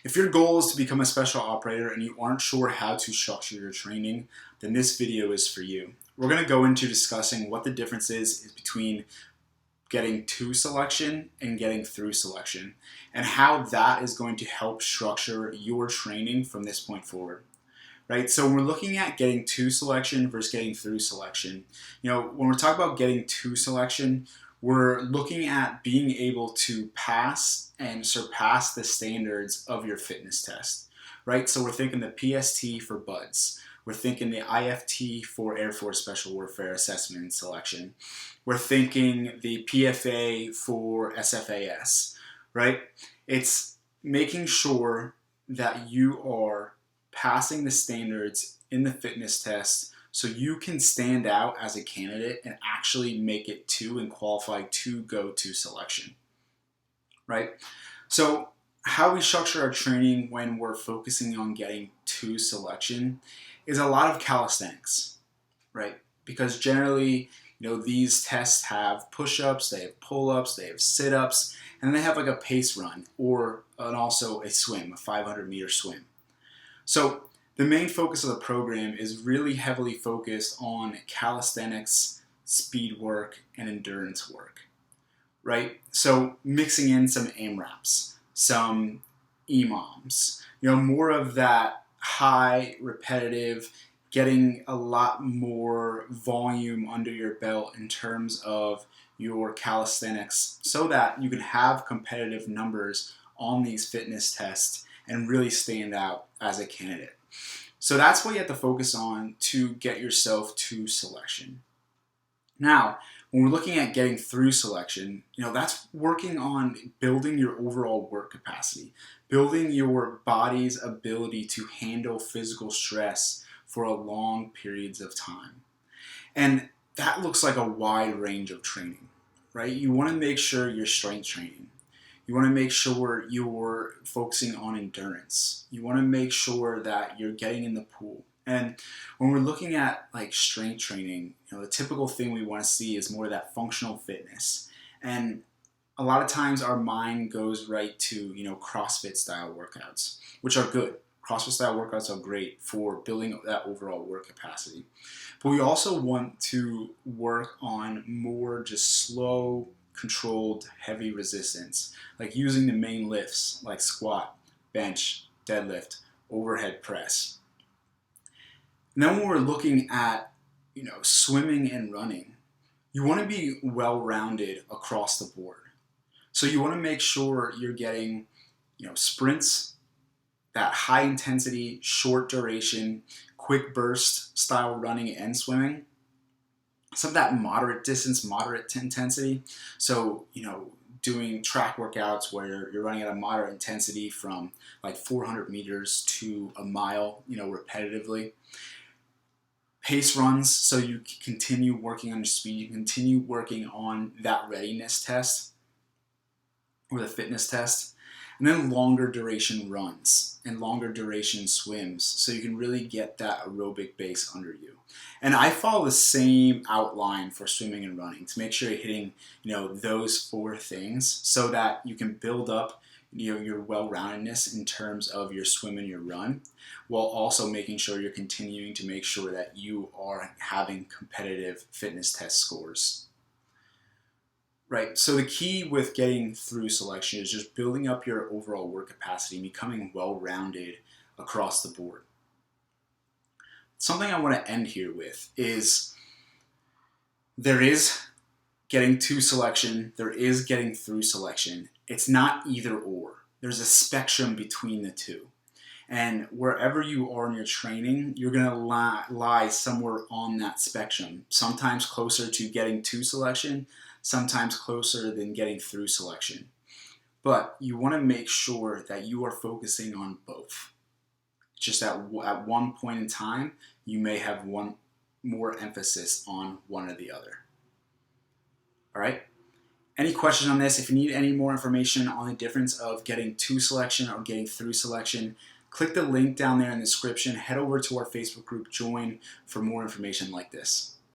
If your goal is to become a special operator and you aren't sure how to structure your training, then this video is for you. We're going to go into discussing what the difference is between getting to selection and getting through selection, and how that is going to help structure your training from this point forward. Right? So when we're looking at getting to selection versus getting through selection, when we're talking about getting to selection, we're looking at being able to pass and surpass the standards of your fitness test, right? So we're thinking the PST for BUDS. We're thinking the IFT for Air Force Special Warfare Assessment and Selection. We're thinking the PFA for SFAS, right? It's making sure that you are passing the standards in the fitness test so you can stand out as a candidate and actually make it to and qualify to go to selection, right? So how we structure our training when we're focusing on getting to selection is a lot of calisthenics, right? Because generally, these tests have push-ups, they have pull-ups, they have sit-ups, and they have like a pace run and also a swim, a 500-meter swim. So the main focus of the program is really heavily focused on calisthenics, speed work, and endurance work, right? So mixing in some AMRAPs, some EMOMs, more of that high repetitive, getting a lot more volume under your belt in terms of your calisthenics so that you can have competitive numbers on these fitness tests and really stand out as a candidate. So that's what you have to focus on to get yourself to selection. Now, when we're looking at getting through selection, that's working on building your overall work capacity, building your body's ability to handle physical stress for a long periods of time. And that looks like a wide range of training, right? You want to make sure you're strength training. You want to make sure you're focusing on endurance. You want to make sure that you're getting in the pool. And when we're looking at like strength training, the typical thing we want to see is more of that functional fitness. And a lot of times our mind goes right to, CrossFit style workouts, which are good. CrossFit style workouts are great for building that overall work capacity. But we also want to work on more just slow, controlled, heavy resistance, like using the main lifts like squat, bench, deadlift, overhead press. And then when we're looking at, swimming and running, you want to be well-rounded across the board. So you want to make sure you're getting, sprints, that high intensity, short duration, quick burst style running and swimming. Some of that moderate distance, moderate intensity. So, doing track workouts where you're running at a moderate intensity from like 400 meters to a mile, repetitively. Pace runs, so you continue working on your speed, you continue working on that readiness test or the fitness test. And then longer duration runs and longer duration swims so you can really get that aerobic base under you. And I follow the same outline for swimming and running to make sure you're hitting, those four things so that you can build up, your well-roundedness in terms of your swim and your run, while also making sure you're continuing to make sure that you are having competitive fitness test scores. Right, so the key with getting through selection is just building up your overall work capacity and becoming well-rounded across the board. Something I want to end here with is there is getting to selection, there is getting through selection. It's not either or. There's a spectrum between the two. And wherever you are in your training, you're going to lie somewhere on that spectrum, sometimes closer to getting to selection, sometimes closer than getting through selection. But you want to make sure that you are focusing on both. Just at one point in time, you may have one more emphasis on one or the other. All right? Any questions on this? If you need any more information on the difference of getting to selection or getting through selection, click the link down there in the description. Head over to our Facebook group, join for more information like this.